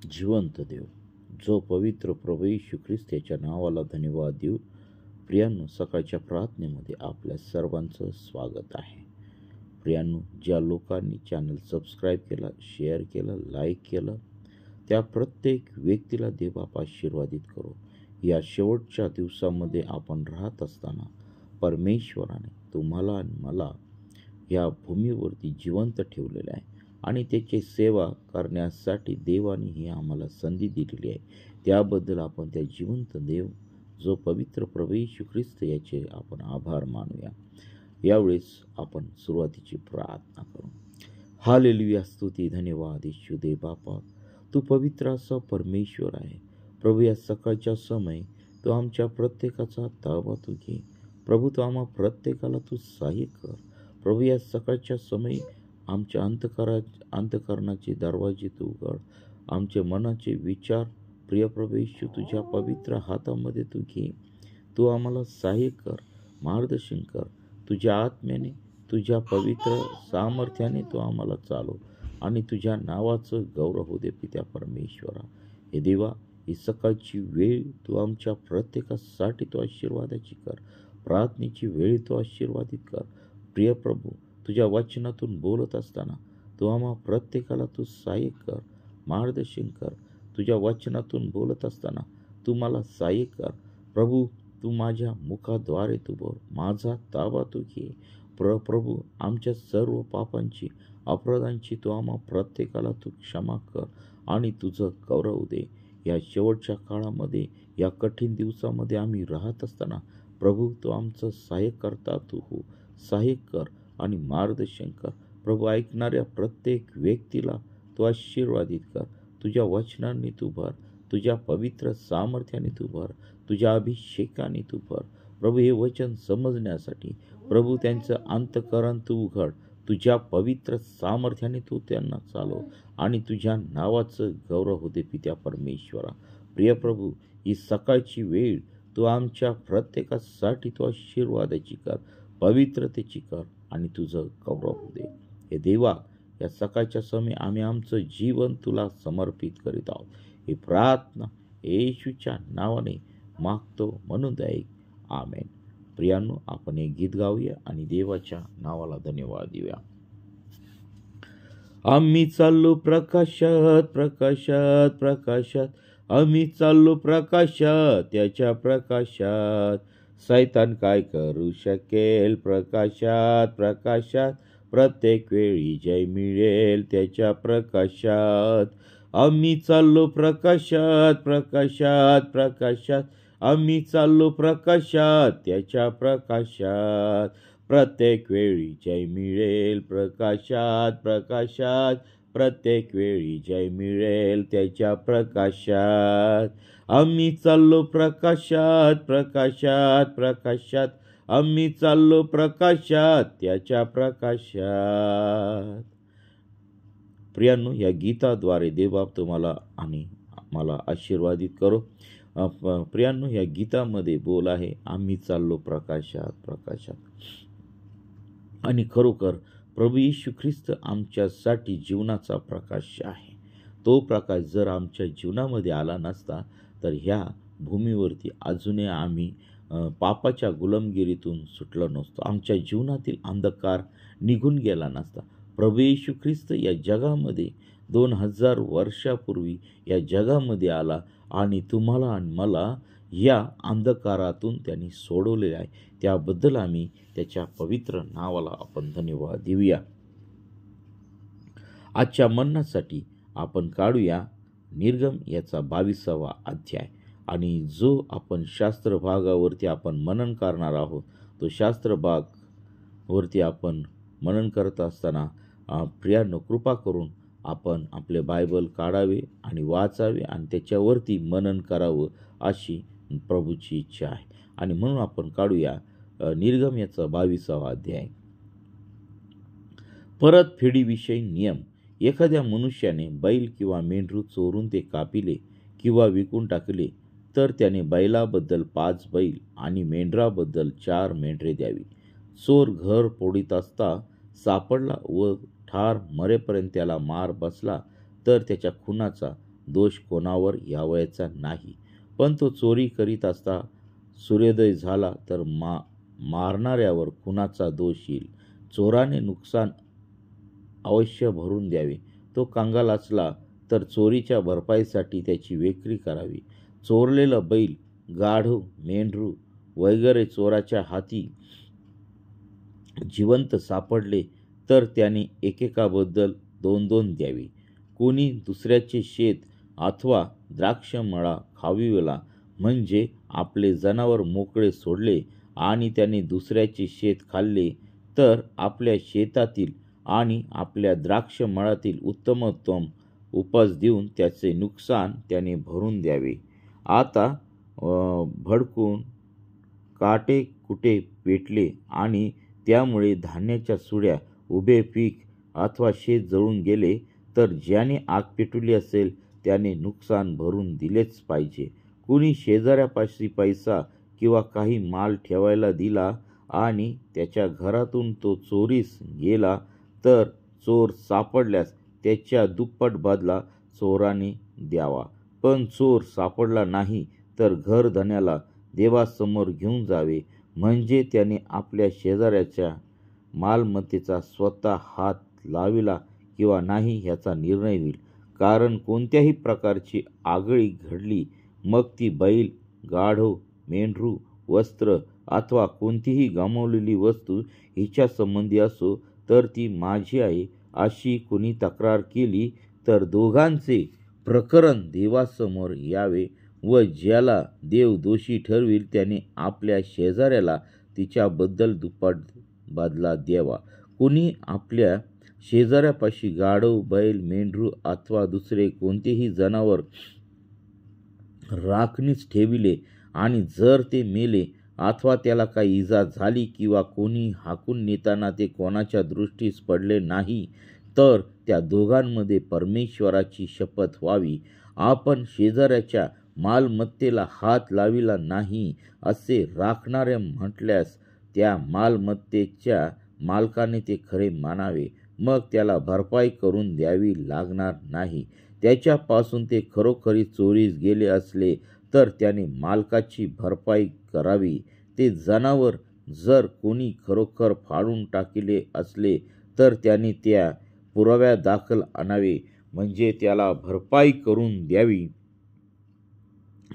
जिवंत देव, जो पवित्र प्रभू येशू ख्रिस्त याच्या नावाला धन्यवाद देऊ. प्रियांनो, सकाळच्या प्रार्थनेमध्ये आपल्या सर्वांचं स्वागत आहे. प्रियांनो, ज्या लोकांनी चॅनल सबस्क्राईब केला, शेअर केलं, लाईक केलं, त्या प्रत्येक व्यक्तीला देवबाप आशीर्वादित करो. या शेवटच्या दिवसामध्ये आपण राहत असताना परमेश्वराने तुम्हाला आणि मला या भूमीवरती जिवंत ठेवलेलं आहे आणि त्याची सेवा करण्यासाठी देवाने ही आम्हाला संधी दिलेली आहे. त्याबद्दल आपण त्या जिवंत देव, जो पवित्र प्रभू येशू ख्रिस्त, याचे आपण आभार मानूया. यावेळेस आपण सुरुवातीची प्रार्थना करू. हालेलुया, स्तुती, धन्यवाद येशू दे बापा, तू पवित्र असा परमेश्वर आहे. प्रभू, या सकाळच्या समय तू आमच्या प्रत्येकाचा ताबा तू घे. प्रभू, तू आम्हा प्रत्येकाला तू सहाय्य कर. प्रभू, या सकाळच्या समय आमच्या अंतकरणाचे दरवाजे तू उघड. आमचे मनाचे विचार प्रिय प्रभू येशू तुझ्या पवित्र हातामध्ये तू घे. तू आम्हाला सहाय्य कर, मार्गदर्शन कर. तुझ्या आत्म्याने, तुझ्या पवित्र सामर्थ्याने तू आम्हाला चालव आणि तुझ्या नावाचं गौरव होऊ दे पित्या परमेश्वरा. हे देवा, ही सकाळची वेळ तू आमच्या प्रत्येकासाठी तू आशीर्वादाची कर. प्रार्थनेची वेळ तू आशीर्वादित कर. प्रिय प्रभू, तुझ्या वचनातून बोलत असताना तू आम्हा प्रत्येकाला तू सहाय्य कर, मार्गदर्शन कर. तुझ्या वचनातून बोलत असताना तू मला सहाय्य कर. प्रभू, तू माझ्या मुखाद्वारे तू बोल, माझा ताबा तू घे. प्रभू, आमच्या सर्व पापांची, अपराधांची तू आम्हा प्रत्येकाला तू क्षमा कर आणि तुझं गौरव दे. या शेवटच्या काळामध्ये, या कठीण दिवसामध्ये आम्ही राहत असताना प्रभू, तू आमचं सहाय्य करता तू हो. सहाय्य कर आणि मार्गदर्शन कर. प्रभू, ऐकणाऱ्या प्रत्येक व्यक्तीला तू आशीर्वादित कर. तुझ्या वचनांनी तू भर, तुझ्या पवित्र सामर्थ्याने तू भर, तुझ्या अभिषेकाने तू भर. प्रभू, हे वचन समजण्यासाठी प्रभू त्यांचं अंतःकरण तू उघड. तुझ्या पवित्र सामर्थ्याने तू त्यांना चालव आणि तुझ्या नावाचं गौरव होते पित्या परमेश्वरा. प्रिय प्रभू, ही सकाळची वेळ तू आमच्या प्रत्येकासाठी तू आशीर्वादाची कर, पवित्रतेची कर आणि तुझं गौरव होऊ दे. हे देवा, या सकाळच्या समय आम्ही आमचं जीवन तुला समर्पित करीत आहोत. ही प्रार्थना येशूच्या नावाने मागतो म्हणून ऐक. आमेन. प्रियांनो, आपण एक गीत गाऊया आणि देवाच्या नावाला धन्यवाद देऊया. आम्ही चाललो प्रकाशात, प्रकाशात, प्रकाशात. आम्ही चाललो प्रकाशात, त्याच्या प्रकाशात. सैतान काय करू शकेल? प्रकाशात, प्रकाशात. प्रत्येक वेळी जय मिळेल त्याच्या प्रकाशात. आम्ही चाललो प्रकाशात, प्रकाशात, प्रकाशात. आम्ही चाललो प्रकाशात, त्याच्या प्रकाशात. प्रत्येक वेळी जय मिळेल प्रकाशात, प्रकाशात. प्रत्येक वेळी जय मिळेल त्याच्या प्रकाशात. आम्ही चाललो प्रकाशात, प्रकाशात, प्रकाशात. आम्ही चाललो प्रकाशात, त्याच्या प्रकाशात. प्रियांनो, या गीताद्वारे देवबाप तुम्हाला आणि मला आशीर्वादित करो. प्रियांनो, या गीतामध्ये बोल आहे, आम्ही चाललो प्रकाशात, प्रकाशात. आणि खरोखर प्रभू येशू ख्रिस्त आमच्यासाठी जीवनाचा प्रकाश आहे. तो प्रकाश जर आमच्या जीवनामध्ये आला नसता तर ह्या भूमीवरती अजूनही आम्ही पापाच्या गुलामगिरीतून सुटलो नसतो. आमच्या जीवनातील अंधकार निघून गेला नसता. प्रभू येशू ख्रिस्त या जगामध्ये 2000 वर्षापूर्वी या जगामध्ये आला आणि तुम्हाला आणि मला या अंधकारातून त्यांनी सोडवलेले आहे. त्याबद्दल आम्ही त्याच्या पवित्र नावाला आपण धन्यवाद देऊया. आजच्या मननासाठी आपण काढूया निर्गम याचा 22वा अध्याय. आणि जो आपण शास्त्र भागावरती आपण मनन करणार आहोत, तो शास्त्र भाग वरती आपण मनन करत असताना प्रियांनो, कृपा करून आपण आपले बायबल काढावे आणि वाचावे आणि त्याच्यावरती मनन करावं अशी प्रभूची इच्छा आहे. आणि म्हणून आपण काढूया निर्गम याचा 22वा अध्याय. परतफेडीविषयी नियम. एखाद्या मनुष्याने बैल किंवा मेंढरू चोरून ते कापिले किंवा विकून टाकले तर त्याने बैलाबद्दल 5 बैल आणि मेंढराबद्दल 4 मेंढरे द्यावी. चोर घर फोडीत असता सापडला व ठार मरेपर्यंत त्याला मार बसला तर त्याच्या खुनाचा दोष कोणावर यावयाचा नाही. पण तो चोरी करीत असता सूर्योदय झाला तर मारणाऱ्यावर कुणाचा दोष येईल? चोराने नुकसान अवश्य भरून द्यावे. तो कंगाल असला तर चोरीच्या भरपाईसाठी त्याची विक्री करावी. चोरलेला बैल, गाढव, मेंढरू वगैरे चोराच्या हाती जिवंत सापडले तर त्याने एकेकाबद्दल 2-2 द्यावी. कोणी दुसऱ्याचे शेत अथवा द्राक्षमळा खाविवला म्हणजे आपले जनावर मोकळे सोडले आणि त्याने दुसऱ्याचे शेत खाल्ले तर आपल्या शेतातील आणि आपल्या द्राक्षमळातील उत्तमोत्तम उपज देऊन त्याचे नुकसान त्याने भरून द्यावे. आता भडकून काटे कुटे पेटले आणि त्यामुळे धान्याच्या सुड्या, उभे पीक अथवा शेत जळून गेले तर ज्याने आग पेटवली असेल त्याने नुकसान भरून दिलेच पाहिजे. कुणी शेजाऱ्यापाशी पैसा किंवा काही माल ठेवायला दिला आणि त्याच्या घरातून तो चोरीस गेला तर चोर सापडल्यास त्याच्या दुप्पट बदला चोराने द्यावा. पण चोर सापडला नाही तर घरधण्याला देवासमोर घेऊन जावे, म्हणजे त्याने आपल्या शेजाऱ्याच्या मालमत्तेचा स्वतः हात लाविला किंवा नाही ह्याचा निर्णय होईल. कारण कोणत्याही प्रकारची आगळी घडली, मग ती बैल, गाढव, मेंढरू, वस्त्र अथवा कोणतीही गमावलेली वस्तू हिच्या संबंधी असो, तर ती माझी आहे अशी कोणी तक्रार केली तर दोघांचे प्रकरण देवासमोर यावे व ज्याला देव दोषी ठरविल त्याने आपल्या शेजाऱ्याला तिच्याबद्दल दुप्पट बदला द्यावा. कोणी आपल्या शेजाऱ्यापाशी गाढव, बैल, मेंढरू अथवा दुसरे कोणतेही जनावर राखणीस ठेविले आणि जर ते मेले अथवा त्याला काही इजा झाली किंवा कोणी हाकून नेताना ते कोणाच्या दृष्टीस पडले नाही तर त्या दोघांमध्ये परमेश्वराची शपथ व्हावी, आपण शेजाऱ्याच्या मालमत्तेला हात लाविला नाही असे राखणारे म्हटल्यास त्या मालमत्तेच्या मालकाने ते खरे मानावे. मग त्याला भरपाई करून द्यावी लागणार नाही. त्याच्यापासून ते खरोखरी चोरीस गेले असले तर त्याने मालकाची भरपाई करावी. ते जनावर जर कोणी खरोखर फाडून टाकले असले तर त्याने त्या पुराव्यादाखल आणावे, म्हणजे त्याला भरपाई करून द्यावी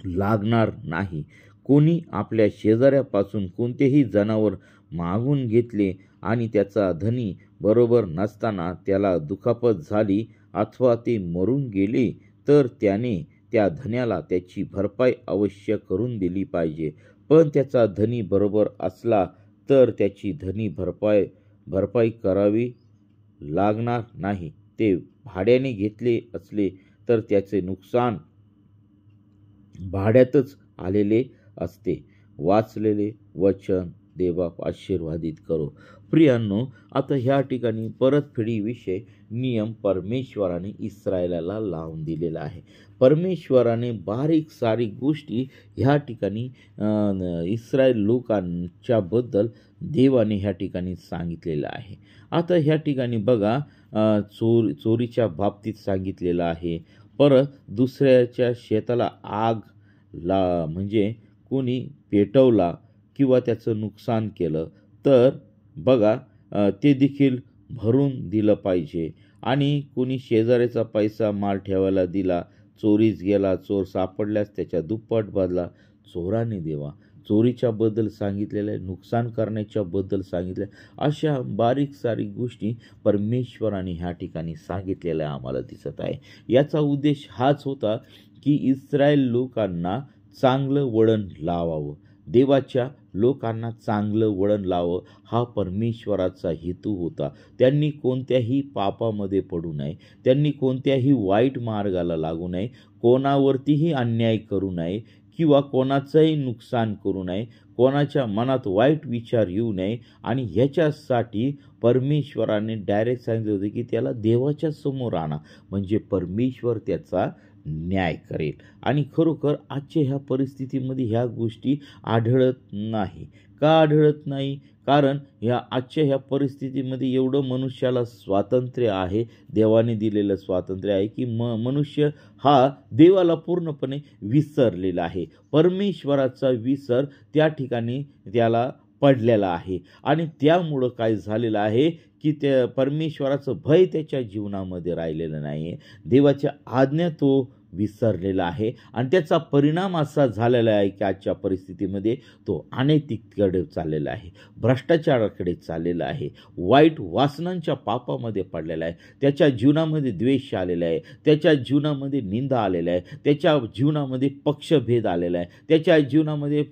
लागणार नाही. कोणी आपल्या शेजाऱ्यापासून कोणतेही जनावर मागून घेतले आणि त्याचा धनी बरोबर नसताना त्याला दुखापत झाली अथवा ते मरून गेले तर त्याने त्या धन्याला त्याची भरपाई अवश्य करून दिली पाहिजे. पण त्याचा धनी बरोबर असला तर त्याची धनी भरपाई करावी लागणार नाही. ते भाड्याने घेतले असले तर त्याचे नुकसान भाड्यातच आलेले असते. वाचलेले वचन देवा आशीर्वादित करो. प्रियांनो, आता ह्या ठिकाणी परतफेडीविषयी नियम परमेश्वराने इस्रायलाला लावून दिलेला आहे. परमेश्वराने बारीक सारीक गोष्टी ह्या ठिकाणी इस्रायल लोकांच्या बद्दल देवाने ह्या ठिकाणी सांगितलेलं आहे. आता ह्या ठिकाणी बघा, चोरीच्या बाबतीत सांगितलेलं आहे. परत दुसऱ्याच्या शेताला आग म्हणजे कोणी पेटवला किंवा त्याचं नुकसान केलं तर बघा ते देखील भरून दिलं पाहिजे. आणि कोणी शेजाऱ्याचा पैसा माल ठेवायला दिला, चोरीस गेला, चोर सापडल्यास त्याच्या दुप्पट बदला चोराने द्यावा. चोरीच्या बद्दल सांगितलेलं आहे, नुकसान करण्याच्या बद्दल सांगितलं आहे. अशा बारीक सारीक गोष्टी परमेश्वराने ह्या ठिकाणी सांगितलेल्या आम्हाला दिसत आहे. याचा उद्देश हाच होता की इस्रायल लोकांना चांगलं वळण लावावं, देवाच्या लोकांना चांगलं वळण लावावं हा परमेश्वराचा हेतू होता. त्यांनी कोणत्याही पापामध्ये पडू नये, त्यांनी कोणत्याही वाईट मार्गाला लागू नये, कोणावरतीही अन्याय करू नये किंवा कोणाचंही नुकसान करू नये, कोणाच्या मनात वाईट विचार येऊ नये. आणि ह्याच्यासाठी परमेश्वराने डायरेक्ट सांगितलं होतं की त्याला देवाच्या समोर आणा, म्हणजे परमेश्वर त्याचा न्याय करेल. आणि खरोखर आजच्या ह्या परिस्थितीमध्ये ह्या गोष्टी आढळत नाही. का आढळत नाही? कारण आजच्या ह्या परिस्थितीमध्ये एवढं मनुष्याला स्वातंत्र्य आहे, देवाने दिलेलं स्वातंत्र्य आहे, की मनुष्य हा देवाला पूर्णपणे विसरलेला आहे. परमेश्वराचा विसर त्या ठिकाणी त्याला पडलेला आहे. आणि त्यामुळं काय झालेलं आहे, की त्या परमेश्वराचं भय त्याच्या जीवनामध्ये राहिलेलं नाही आहे. देवाच्या आज्ञा तो विसरलेला आहे. आणि त्याचा परिणाम असा झालेला आहे की आजच्या परिस्थितीमध्ये तो अनैतिकतेकडे चाललेला आहे, भ्रष्टाचाराकडे चाललेला आहे, वाईट वासनांच्या पापामध्ये पडलेला आहे. त्याच्या जीवनामध्ये द्वेष आलेला आहे, त्याच्या जीवनामध्ये निंदा आलेला आहे, त्याच्या जीवनामध्ये पक्षभेद आलेला आहे, त्याच्या जीवनामध्ये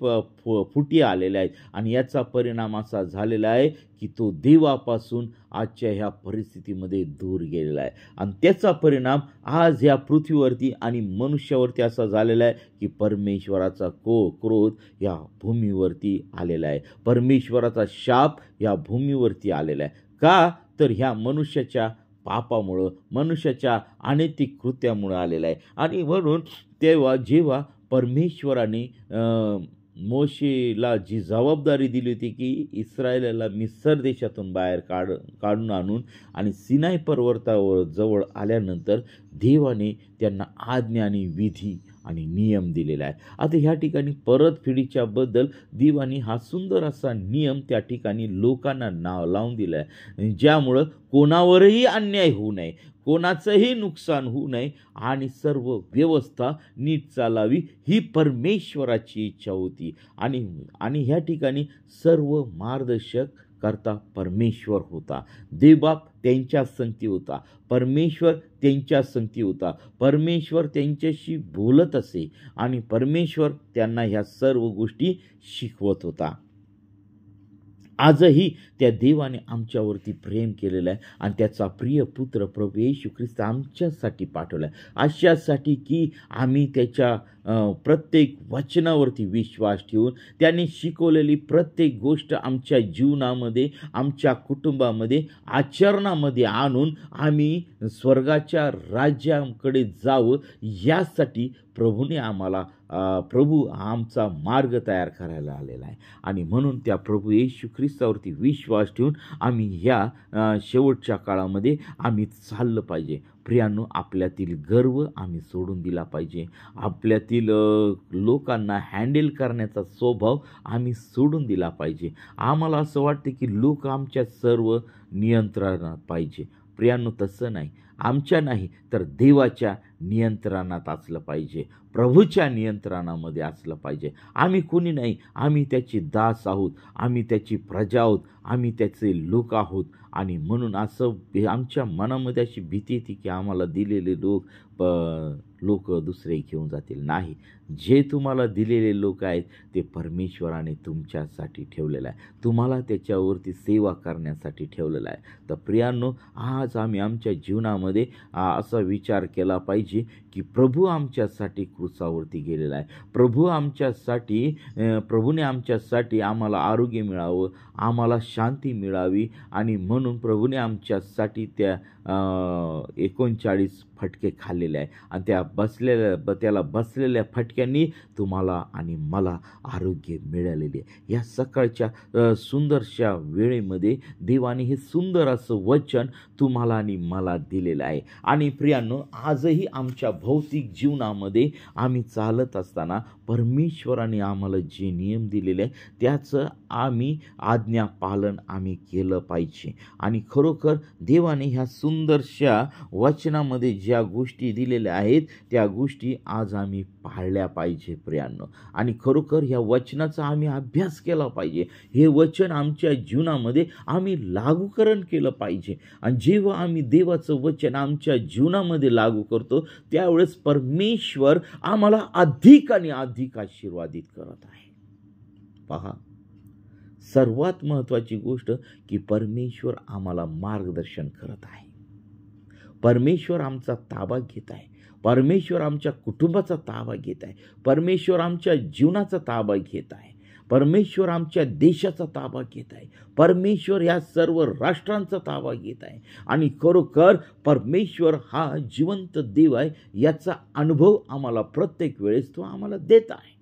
फुटी आलेल्या आहेत. आणि याचा परिणाम असा झालेला आहे की तो देवापासून आजच्या ह्या परिस्थितीमध्ये दूर गेलेला आहे. आणि त्याचा परिणाम आज ह्या पृथ्वीवरती आणि मनुष्यावरती असा झालेला आहे की परमेश्वराचा क्रोध या भूमीवरती आलेला आहे. परमेश्वराचा शाप या भूमीवरती आलेला आहे. का? तर ह्या मनुष्याच्या पापामुळं, मनुष्याच्या अनैतिक कृत्यामुळं आलेला आहे. आणि म्हणून जेव्हा परमेश्वराने मोशेला जी जबाबदारी दिली होती की इस्रायलाला मिस्र देशातून बाहेर काढून आणून आणि सिनाई पर्वतावर जवळ आल्यानंतर देवाने त्यांना आज्ञा आणि विधी आणि नियम दिलेला आहे. आता ह्या ठिकाणी परतफेडीच्या बद्दल देवाने हा सुंदर असा नियम त्या ठिकाणी लोकांना नाव लावून दिलं आहे, ज्यामुळं कोणावरही अन्याय होऊ नये, कोणाचंही नुकसान होऊ नये आणि सर्व व्यवस्था नीट चालावी ही परमेश्वराची इच्छा होती. आणि ह्या ठिकाणी सर्व मार्गदर्शक करता परमेश्वर होता. देवबाप त्यांच्या संगती होता, परमेश्वर त्यांच्या संगती होता, परमेश्वर त्यांच्याशी बोलत असे आणि परमेश्वर त्यांना ह्या सर्व गोष्टी शिकवत होता. आजही त्या देवाने आमच्यावरती प्रेम केलेलं आहे आणि त्याचा प्रिय पुत्र प्रभू येशू ख्रिस्त आमच्यासाठी पाठवला आहे, अशासाठी की आम्ही त्याच्या प्रत्येक वचनावरती विश्वास ठेवून त्याने शिकवलेली प्रत्येक गोष्ट आमच्या जीवनामध्ये, आमच्या कुटुंबामध्ये, आचरणामध्ये आणून आम्ही स्वर्गाच्या राज्याकडे जावं, यासाठी प्रभू आमचा मार्ग तयार करायला आलेला आहे. आणि म्हणून त्या प्रभू येशू ख्रिस्तावरती विश्वास ठेवून आम्ही ह्या शेवटच्या काळामध्ये आम्ही चाललं पाहिजे. प्रियांनो, आपल्यातील गर्व आम्ही सोडून दिला पाहिजे. आपल्यातील लोकांना हँडल करण्याचा स्वभाव आम्ही सोडून दिला पाहिजे. आम्हाला असं वाटतं की लोक आमच्या सर्व नियंत्रणात पाहिजे. प्रियांनो, तसं नाही. आमच्या नाही तर देवाच्या नियंत्रणात असलं पाहिजे, प्रभूच्या नियंत्रणामध्ये असलं पाहिजे. आम्ही कोणी नाही, आम्ही त्याची दास आहोत, आम्ही त्याची प्रजा आहोत, आम्ही त्याचे लोक आहोत. आणि म्हणून असं आमच्या मनामध्ये अशी भीती येते की आम्हाला दिलेले लोक दुसरे घेऊन जातील. नाही, जे तुम्हाला दिलेले लोक आहेत ते परमेश्वराने तुमच्यासाठी ठेवलेलं आहे, तुम्हाला त्याच्यावरती सेवा करण्यासाठी ठेवलेलं आहे. तर प्रियांनो, आज आम्ही आमच्या जीवनामध्ये असा विचार केला पाहिजे की प्रभू आमच्यासाठी क्रूसावरती गेलेला आहे. प्रभूने आमच्यासाठी आम्हाला आरोग्य मिळावं, आम्हाला शांती मिळावी. आणि म्हणून प्रभूने आमच्यासाठी त्या 39 फटके खाल्लेले आहे आणि त्याला बसलेल्या फटक्यांनी तुम्हाला आणि मला आरोग्य मिळालेले आहे. या सकाळच्या सुंदरशा वेळेमध्ये देवाने हे सुंदर असं वचन तुम्हाला आणि मला दिलेलं आहे. आणि प्रियांनो, आजही आमच्या भौतिक जीवनामध्ये आम्ही चालत असताना परमेश्वराने आम्हाला जे नियम दिलेले आहे त्याचं आम्ही आज्ञा पालन आम्ही केलं पाहिजे. आणि खरोखर देवाने ह्या सुंदरशा वचनामध्ये ज्या गोष्टी दिलेल्या आहेत त्या गोष्टी आज आम्ही पाळल्या पाहिजे प्रियांनो. आणि खरोखर ह्या वचनाचा आम्ही अभ्यास केला पाहिजे. हे वचन आमच्या जीवनामध्ये आम्ही लागूकरण केलं पाहिजे. आणि जेव्हा आम्ही देवाचं वचन आमच्या जीवनामध्ये लागू करतो त्यावेळेस परमेश्वर आम्हाला अधिक आणि अधिक आशीर्वादित करत आहे. पहा, सर्वात महत्त्वाची गोष्ट की परमेश्वर आम्हाला मार्गदर्शन करत आहे. परमेश्वर आमचा ताबा घेत आहे. परमेश्वर आमच्या कुटुंबाचा ताबा घेत आहे. परमेश्वर आमच्या जीवनाचा ताबा घेत आहे. परमेश्वर आमच्या देशाचा ताबा घेत आहे. परमेश्वर या सर्व राष्ट्रांचा ताबा घेत आहे. आणि खरोखर परमेश्वर हा जिवंत देव आहे, याचा अनुभव आम्हाला प्रत्येक वेळेस तो आम्हाला देत आहे.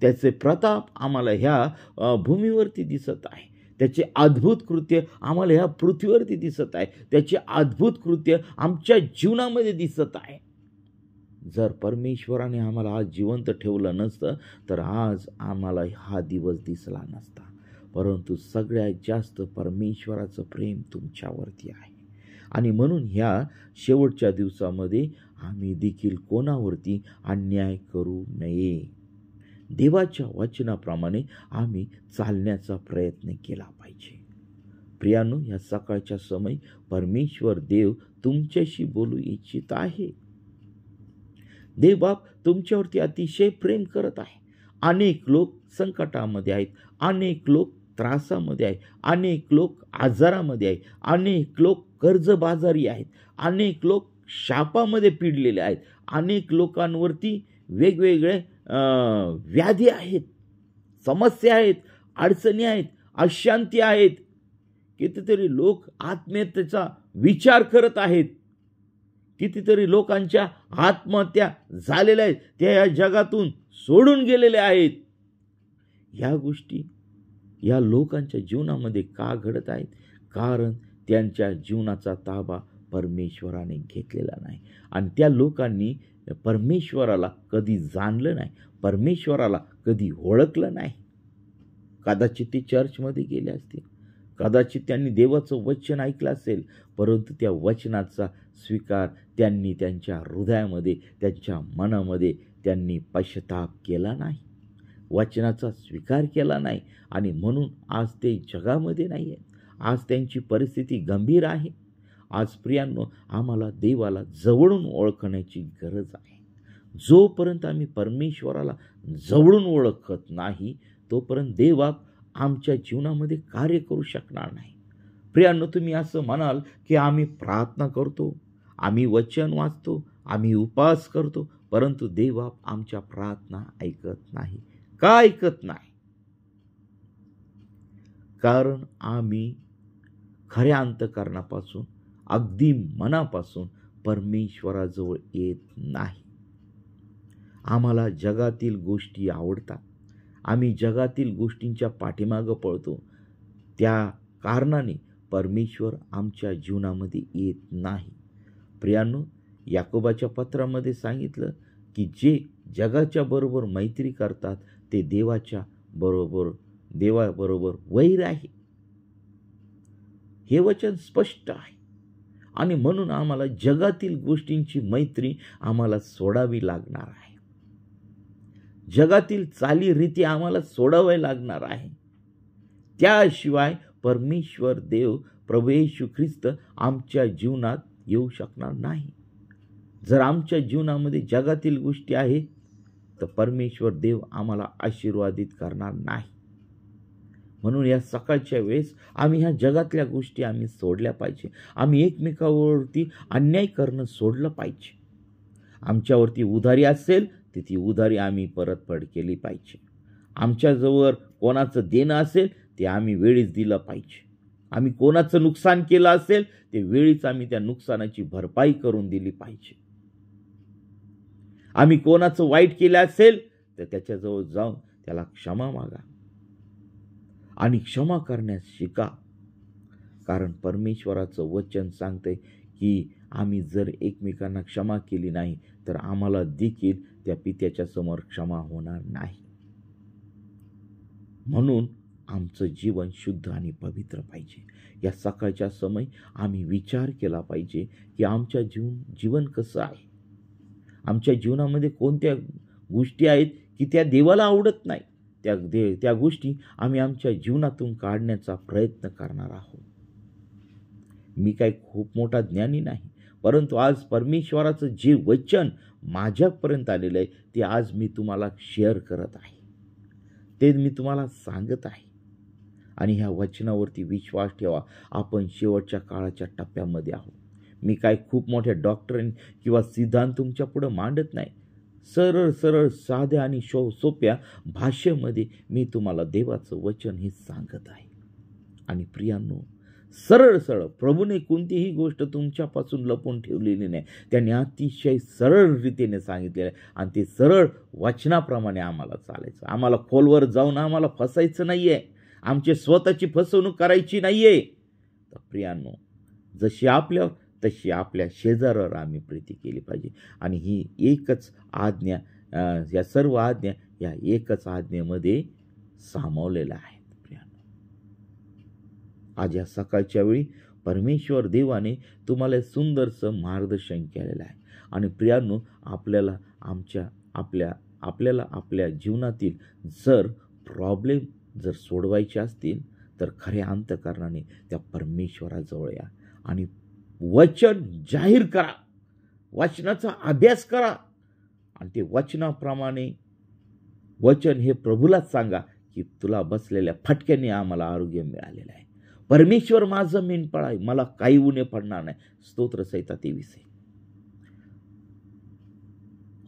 त्याचे प्रताप आम्हाला ह्या भूमीवरती दिसत आहे. त्याचे अद्भुत कृत्य आम्हाला ह्या पृथ्वीवरती दिसत आहे. त्याचे अद्भुत कृत्य आमच्या जीवनामध्ये दिसत आहे. जर परमेश्वराने आम्हाला आज जिवंत ठेवलं नसतं तर आज आम्हाला हा दिवस दिसला नसता. परंतु सगळ्यात जास्त परमेश्वराचं प्रेम तुमच्यावरती आहे. आणि म्हणून ह्या शेवटच्या दिवसामध्ये आम्ही देखील कोणावरती अन्याय करू नये. देवाच्या वचनाप्रमाणे आम्ही चालण्याचा प्रयत्न केला पाहिजे. प्रियानो, या सकाळच्या समय परमेश्वर देव तुमच्याशी बोलू इच्छित आहे. देवबाप तुमच्यावरती अतिशय प्रेम करत आहे. अनेक लोक संकटामध्ये आहेत, अनेक लोक त्रासामध्ये आहेत, अनेक लोक आजारामध्ये आहेत, अनेक लोक कर्जबाजारी आहेत, अनेक लोक शापामध्ये पिडलेले आहेत, अनेक लोकांवरती वेगवेगळे व्याधी आहेत, समस्या आहेत, अडचणी आहेत, अशांती आहेत. कितीतरी लोक आत्महत्येचा विचार करत आहेत. कितीतरी लोकांच्या आत्महत्या झालेल्या आहेत, त्या या जगातून सोडून गेलेल्या आहेत. ह्या गोष्टी या लोकांच्या जीवनामध्ये का घडत आहेत? कारण त्यांच्या जीवनाचा ताबा परमेश्वराने घेतलेला नाही. आणि त्या लोकांनी परमेश्वराला कधी जाणलं नाही, परमेश्वराला कधी ओळखलं नाही. कदाचित ते चर्चमध्ये गेले असतील, कदाचित त्यांनी देवाचं वचन ऐकलं असेल, परंतु त्या वचनाचा स्वीकार त्यांनी त्यांच्या हृदयामध्ये, त्यांच्या मनामध्ये त्यांनी पश्चाताप केला नाही, वचनाचा स्वीकार केला नाही. आणि म्हणून आज ते जगामध्ये नाही आहेत. आज त्यांची परिस्थिती गंभीर आहे. आज प्रियांनो, आम्हाला देवाला जवळून ओळखण्याची गरज आहे. जोपर्यंत आम्ही परमेश्वराला जवळून ओळखत नाही तोपर्यंत देव आमच्या जीवनामध्ये कार्य करू शकणार नाही. प्रियांनो, तुम्ही असं म्हणाल की आम्ही प्रार्थना करतो, आम्ही वचन वाचतो, आम्ही उपवास करतो, परंतु देव आमच्या प्रार्थना ऐकत नाही. का ऐकत नाही? कारण आम्ही खऱ्या अंतःकरणापासून, अगदी मनापासून परमेश्वराजवळ येत नाही. आम्हाला जगातील गोष्टी आवडतात, आम्ही जगातील गोष्टींच्या पाठीमागं पळतो. त्या कारणाने परमेश्वर आमच्या जीवनामध्ये येत नाही. प्रियांनो, याकोबाच्या पत्रामध्ये सांगितलं की जे जगाच्या बरोबर मैत्री करतात ते देवाबरोबर वैर आहे. हे वचन स्पष्ट आहे. आणि म्हणून आम्हाला जगातील गोष्टींची मैत्री आम्हाला सोडावी लागणार आहे. जगातील चालीरीती आम्हाला सोडावी लागणार आहे. त्याशिवाय परमेश्वर देव प्रभू येशू ख्रिस्त आमच्या जीवनात येऊ शकणार नाही. जर आमच्या जीवनामध्ये जगातील गोष्टी आहेत तर परमेश्वर देव आम्हाला आशीर्वादित करणार नाही. म्हणून या सकाळच्या वेळेस आम्ही ह्या जगातल्या गोष्टी आम्ही सोडल्या पाहिजे. आम्ही एकमेकावरती अन्याय करणं सोडलं पाहिजे. आमच्यावरती उधारी असेल तर ती उधारी आम्ही परतफेड केली पाहिजे. आमच्याजवळ कोणाचं देणं असेल ते आम्ही वेळीच दिलं पाहिजे. आम्ही कोणाचं नुकसान केलं असेल ते वेळीच आम्ही त्या नुकसानाची भरपाई करून दिली पाहिजे. आम्ही कोणाचं वाईट केलं असेल तर त्याच्याजवळ जाऊन त्याला क्षमा मागा आणि क्षमा करण्यास शिका. कारण परमेश्वराचं वचन सांगते की आम्ही जर एकमेकांना क्षमा केली नाही तर आम्हाला देखील त्या पित्याच्या समोर क्षमा होणार नाही. म्हणून आमचं जीवन शुद्ध आणि पवित्र पाहिजे. या सकाळच्या समय आम्ही विचार केला पाहिजे की आमच्या जीवन कसं आहे. आमच्या जीवनामध्ये कोणत्या गोष्टी आहेत की त्या देवाला आवडत नाही. त्या गोष्टी आम्ही आमच्या जीवनातून काढण्याचा प्रयत्न करणार आहोत. मी काही खूप मोठा ज्ञानी नाही, परंतु आज परमेश्वराचं जे वचन माझ्यापर्यंत आलेलं आहे ते आज मी तुम्हाला शेअर करत आहे, ते मी तुम्हाला सांगत आहे. आणि ह्या वचनावरती विश्वास ठेवा. आपण शेवटच्या काळाच्या टप्प्यामध्ये आहोत. मी काय खूप मोठ्या डॉक्टरीन किंवा सिद्धांत तुमच्या पुढे मांडत नाही. सरळ सरळ साध्या आणि सोप्या भाषेमध्ये मी तुम्हाला देवाचं वचन हे सांगत आहे. आणि प्रियांनो, सरळ सरळ प्रभूने कोणतीही गोष्ट तुमच्यापासून लपवून ठेवलेली नाही. त्याने अतिशय सरळ रीतीने सांगितलेलं आहे आणि ते सरळ वचनाप्रमाणे आम्हाला चालायचं. आम्हाला खोलवर जाऊन आम्हाला फसायचं नाहीये, आमची स्वतःची फसवणूक करायची नाहीये. तर प्रियांनो, जशी आपल्यावर तशी आपल्या शेजाऱ्यावर आम्ही प्रीती केली पाहिजे. आणि ही एकच आज्ञा, या सर्व आज्ञा या एकच आज्ञेमध्ये सामावलेल्या आहेत. आज या सकाळच्या वेळी परमेश्वर देवाने तुम्हाला सुंदरसं मार्गदर्शन केलेलं आहे. आणि प्रियांनो, आपल्याला आपल्या जीवनातील जर प्रॉब्लेम जर सोडवायचे असतील तर खऱ्या अंतःकरणाने त्या परमेश्वराजवळ या आणि वचन जाहीर करा, वचनाचा अभ्यास करा आणि ते वचनाप्रमाणे वचन हे प्रभूलाच सांगा की तुला बसलेल्या फटक्याने आम्हाला आरोग्य मिळालेलं आहे. परमेश्वर माझं मेंढपाळ आहे, मला काही उणे पडणार नाही. स्तोत्र संहिता 23.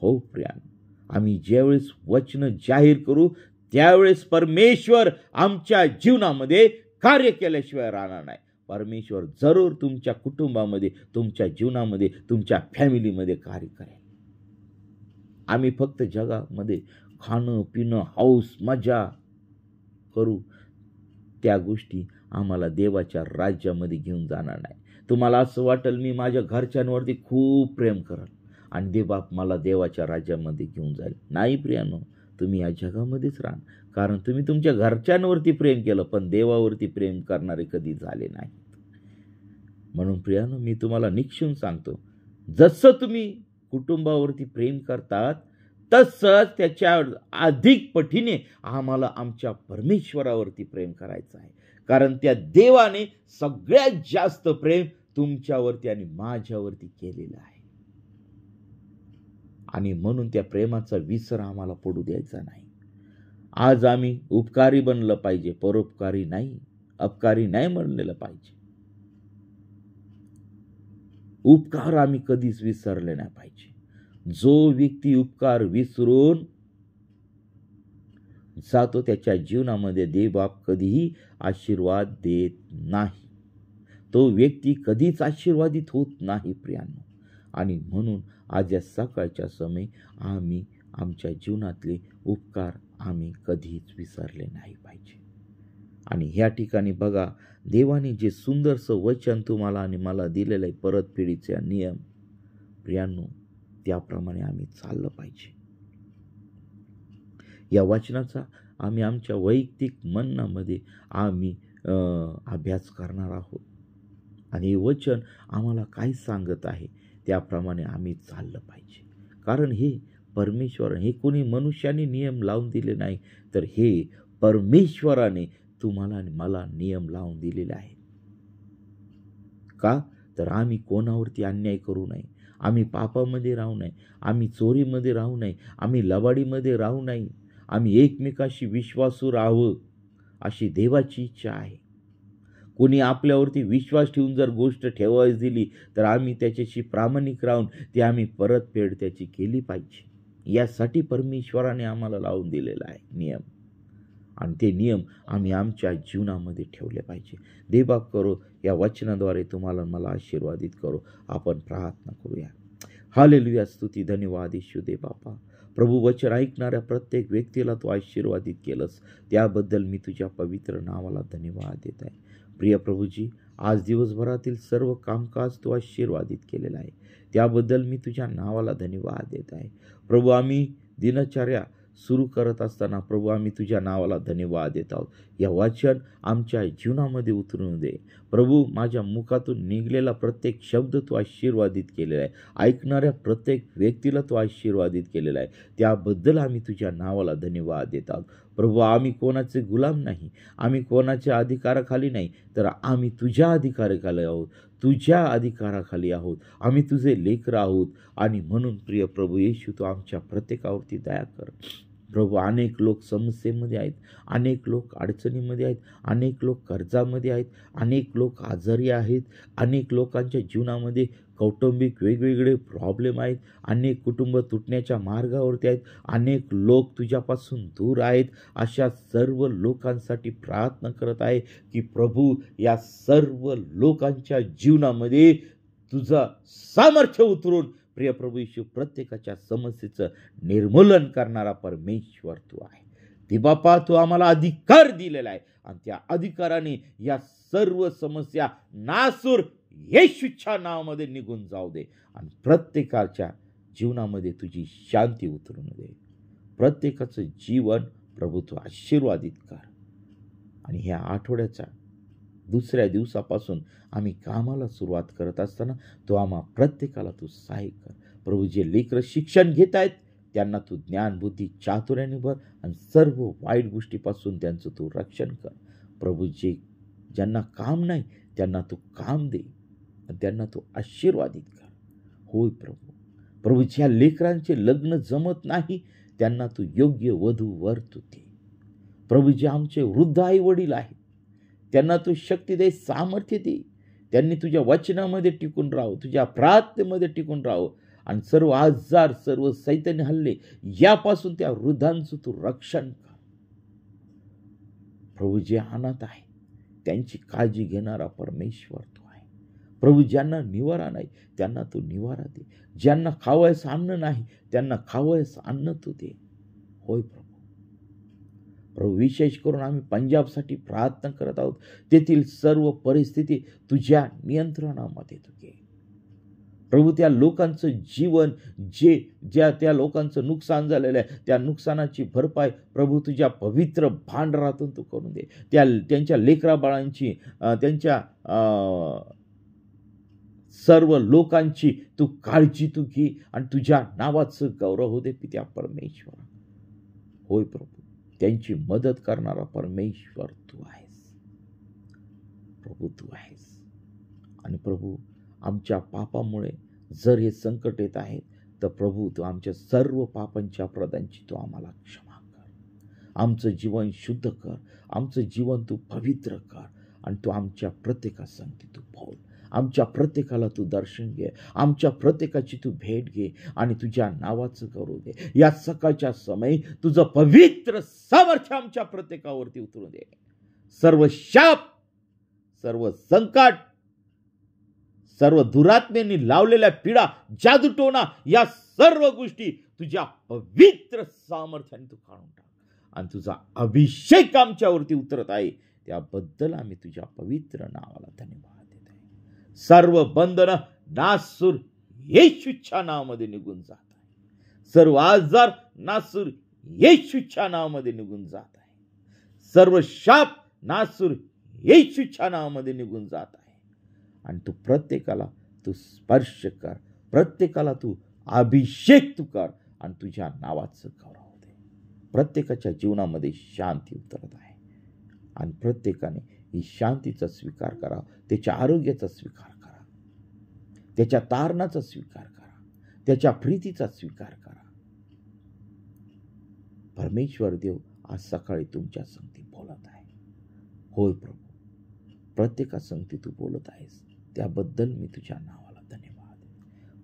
हो प्रियांनो, आम्ही ज्यावेळेस वचन जाहीर करू त्यावेळेस परमेश्वर आमच्या जीवनामध्ये कार्य केल्याशिवाय राहणार नाही. परमेश्वर जरूर तुमच्या कुटुंबामध्ये, तुमच्या जीवनामध्ये, तुमच्या फॅमिलीमध्ये कार्य करेल. आम्ही फक्त जगामध्ये खाणं पिणं हौस मजा करू, त्या गोष्टी आम्हाला देवाच्या राज्यामध्ये घेऊन जाणार नाही. तुम्हाला असं वाटेल मी माझ्या घरच्यांवरती खूप प्रेम करल आणि देवबाप मला देवाच्या राज्यामध्ये घेऊन जाईल. नाही प्रियांनो, तुम्ही या जगामध्येच राहा, कारण तुम्ही तुमच्या घरच्यांवरती प्रेम केलं पण देवावरती प्रेम करणारे कधी झाले नाही. म्हणून प्रियांनो, मी तुम्हाला निक्षून सांगतो, जसं तुम्ही कुटुंबावरती प्रेम करतात तसंच त्याच्या अधिक पटीने आम्हाला आमच्या परमेश्वरावरती प्रेम करायचं आहे. कारण त्या देवाने सगळ्यात जास्त प्रेम तुमच्यावरती आणि माझ्यावरती केलेलं आहे. आणि म्हणून त्या प्रेमाचा विसर आम्हाला पडू द्यायचा नाही. आज आम्ही उपकारी बनलं पाहिजे, परोपकारी नाही, अपकारी नाही बनलेलं पाहिजे. उपकार आम्ही कधीच विसरले नाही पाहिजे. जो व्यक्ती उपकार विसरून जातो त्याच्या जीवनामध्ये देवबाप कधीही आशीर्वाद देत नाही. तो व्यक्ती कधीच आशीर्वादित होत नाही प्रियांनो. आणि म्हणून आज या सकाळच्या समय आम्ही आमच्या जीवनातले उपकार आम्ही कधीच विसरले नाही पाहिजे. आणि ह्या ठिकाणी बघा, देवाने जे सुंदरसं वचन तुम्हाला आणि मला दिलेलं आहे, परतफेडीचे नियम, प्रियांनो, त्याप्रमाणे आम्ही चाललं पाहिजे. या वचनाचा आम्ही आमच्या वैयक्तिक मननामध्ये आम्ही अभ्यास करणार आहोत. आणि हे वचन आम्हाला काय सांगत आहे त्याप्रमाणे आम्ही चाललं पाहिजे. कारण हे परमेश्वर, हे कोणी मनुष्याने नियम लावून दिले नाही, तर हे परमेश्वराने तुम्हाला आणि मला नियम लावून दिलेले आहे. का? तर आम्ही कोणावरती अन्याय करू नये, आम्ही पापामध्ये राहू नये, आम्ही चोरीमध्ये राहू नये, आम्ही लबाडीमध्ये राहू नये, आम्ही एकमेकाशी विश्वासू राहावं अशी देवाची इच्छा आहे. कोणी आपल्यावरती विश्वास ठेवून जर गोष्ट ठेवायची दिली तर आम्ही त्याच्याशी प्रामाणिक राहून ती आम्ही परतफेड त्याची केली पाहिजे. यासाठी परमेश्वराने आम्हाला लावून दिलेला आहे नियम. आणि ते नियम आम्ही आमच्या जीवनामध्ये ठेवले पाहिजे. देवबाप करो, या वचनाद्वारे तुम्हाला मला आशीर्वादित करो. आपण प्रार्थना करूया. हालेलुया, स्तुती धन्यवाद येशू दे बापा. प्रभू, वचन ऐकणाऱ्या प्रत्येक व्यक्तीला तू आशीर्वादित केलंस, त्याबद्दल मी तुझ्या पवित्र नावाला धन्यवाद देत आहे. प्रिय प्रभूजी, आज दिवसभरातील सर्व कामकाज तू आशीर्वादित केलेलं आहे, त्याबद्दल मी तुझ्या नावाला धन्यवाद देत आहे. प्रभू, आम्ही दिनचर्या सुरू करत असताना प्रभू आम्ही तुझ्या नावाला धन्यवाद देत आहोत. या वचन आमच्या जीवनामध्ये उतरून दे प्रभू. माझ्या मुखातून निघलेला प्रत्येक शब्द तू आशीर्वादित केलेला आहे, ऐकणाऱ्या प्रत्येक व्यक्तीला तू आशीर्वादित केलेला आहे, त्याबद्दल आम्ही तुझ्या नावाला धन्यवाद देत आहोत. प्रभू, आम्ही कोणाचे गुलाम नाही, आम्ही कोणाच्या अधिकाराखाली नाही, तर आम्ही तुझ्या अधिकाराखाली आहोत, तुझ्या अधिकाराखाली आहोत, आम्ही तुझे लेकरं आहोत. आणि म्हणून प्रिय प्रभू येशू, तू आमच्या प्रत्येकावरती दया कर. प्रभू, अनेक लोक समस्येमध्ये आहेत, अनेक लोक अडचणीमध्ये आहेत, अनेक लोक कर्जामध्ये आहेत, अनेक लोक आजारी आहेत, अनेक लोकांच्या जीवनामध्ये कौटुंबिक वेगवेगळे प्रॉब्लेम आहेत, अनेक कुटुंब तुटण्याच्या मार्गावरती आहेत, अनेक लोक तुझ्यापासून दूर आहेत. अशा सर्व लोकांसाठी प्रार्थना करत आहे की प्रभू, या सर्व लोकांच्या जीवनामध्ये तुझं सामर्थ्य उतरून प्रिय प्रभू येशू, प्रत्येकाच्या समस्येचं निर्मूलन करणारा परमेश्वर तू आहे. ती बापा, तू आम्हाला अधिकार दिलेला आहे आणि त्या अधिकाराने या सर्व समस्या नासूर येशूच्या नावामध्ये निघून जाऊ दे आणि प्रत्येकाच्या जीवनामध्ये तुझी शांती उतरून दे. प्रत्येकाचं जीवन प्रभू तू आशीर्वादित कर. आणि ह्या आठवड्याच्या दुसऱ्या दिवसापासून आम्ही कामाला सुरुवात करत असताना तो आम्हा प्रत्येकाला तू सहाय्य कर. प्रभू, जे लेकरं शिक्षण घेत आहेत त्यांना तू ज्ञान बुद्धी चातुर्याने भर आणि सर्व वाईट गोष्टीपासून त्यांचं तू रक्षण कर. प्रभू, ज्यांना काम नाही त्यांना तू काम दे आणि त्यांना तू आशीर्वादित कर. होय प्रभू, ज्या लेकरांचे लग्न जमत नाही त्यांना तू योग्य वधू वर तू दे. प्रभू, जे आमचे वृद्ध आई वडील आहेत त्यांना तू शक्ती दे, सामर्थ्य दे. त्यांनी तुझ्या वचनामध्ये टिकून राहावं, तुझ्या प्रार्थनेमध्ये टिकून राहावं आणि सर्व आजार, सर्व सैतानी हल्ले यापासून त्या वृद्धांचं तू रक्षण कर. प्रभू, जे अनाथ आहे त्यांची काळजी घेणारा परमेश्वर तू आहे. प्रभू, ज्यांना निवारा नाही त्यांना तू निवारा दे. ज्यांना खावयास अन्न नाही त्यांना खावयास अन्न तू दे. होय प्रभू, विशेष करून आम्ही पंजाबसाठी प्रार्थना करत आहोत. तेथील सर्व परिस्थिती तुझ्या नियंत्रणामध्ये तू घे. प्रभू, त्या लोकांचं जीवन, त्या लोकांचं नुकसान झालेलं आहे त्या नुकसानाची भरपाई प्रभू तुझ्या पवित्र भांडारातून तू करून दे. त्यांच्या लेकरा बाळांची, त्यांच्या सर्व लोकांची तू काळजी तू घे आणि तुझ्या नावाचं गौरव होऊ दे पित्या परमेश्वर. होय प्रभू, त्यांची मदत करणारा परमेश्वर तू आहेस. प्रभू, तू आहेस. आणि प्रभू, आमच्या पापामुळे जर हे संकट येत आहेत तर प्रभू तू आमच्या सर्व पापांच्या अपराधांची तू आम्हाला क्षमा कर. आमचं जीवन शुद्ध कर, आमचं जीवन तू पवित्र कर आणि तू आमच्या प्रत्येकासंगती तू बोल. आमच्या प्रत्येकाला तू दर्शन घे, आमच्या प्रत्येकाची तू भेट घे आणि तुझ्या नावाचं करू दे. या सकाळच्या समयी तुझं पवित्र सामर्थ्य आमच्या प्रत्येकावरती उतरू दे. सर्व शाप, सर्व संकट, सर्व दुरात्मेने लावलेल्या पीडा, जादूटोणा या सर्व गोष्टी तुझ्या पवित्र सामर्थ्याने तू काढून टाक आणि तुझा अभिषेक आमच्यावरती उतरत आहे. त्याबद्दल आम्ही तुझ्या पवित्र नावाला धन्यवाद देत आहे. सर्व बंधनं नासूर येशूच्या नावामध्ये निघून जात आहे. सर्व आजार नासूर येशूच्या नावामध्ये निघून जात आहे. सर्व शाप नासूर येशूच्या नावामध्ये निघून जात आहे. आणि तू प्रत्येकाला तू स्पर्श कर, प्रत्येकाला तू अभिषेक तू कर आणि तुझ्या नावाचं गौरव दे. प्रत्येकाच्या जीवनामध्ये शांती उतरत आहे आणि प्रत्येकाने ही शांतीचा स्वीकार करा, त्याच्या आरोग्याचा स्वीकार करा, त्याच्या तारणाचा स्वीकार करा, त्याच्या प्रीतीचा स्वीकार करा. परमेश्वर देव आज सकाळी तुमच्या संगती बोलत आहे. होय प्रभू, प्रत्येकासंगती तू बोलत आहेस त्याबद्दल मी तुझ्या नावाला धन्यवाद.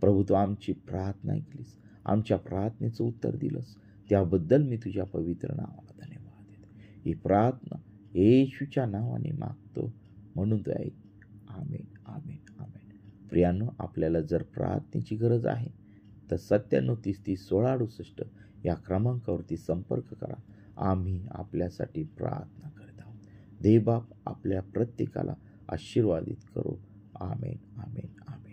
प्रभू, तू आमची प्रार्थना ऐकलीस, आमच्या प्रार्थनेचं उत्तर दिलंस त्याबद्दल मी तुझ्या पवित्र नावाला धन्यवाद देतो. ही प्रार्थना येशूच्या नावाने मागतो म्हणून तू ऐक. आमेन, आमेन, आमेन. प्रियांनो, आपल्याला जर प्रार्थनेची गरज आहे तर 9730301668 या क्रमांकावरती संपर्क करा. आम्ही आपल्यासाठी प्रार्थना करत आहोत. देवबाप आपल्या प्रत्येकाला आशीर्वादित करो. आमेन, आमेन, आमेन.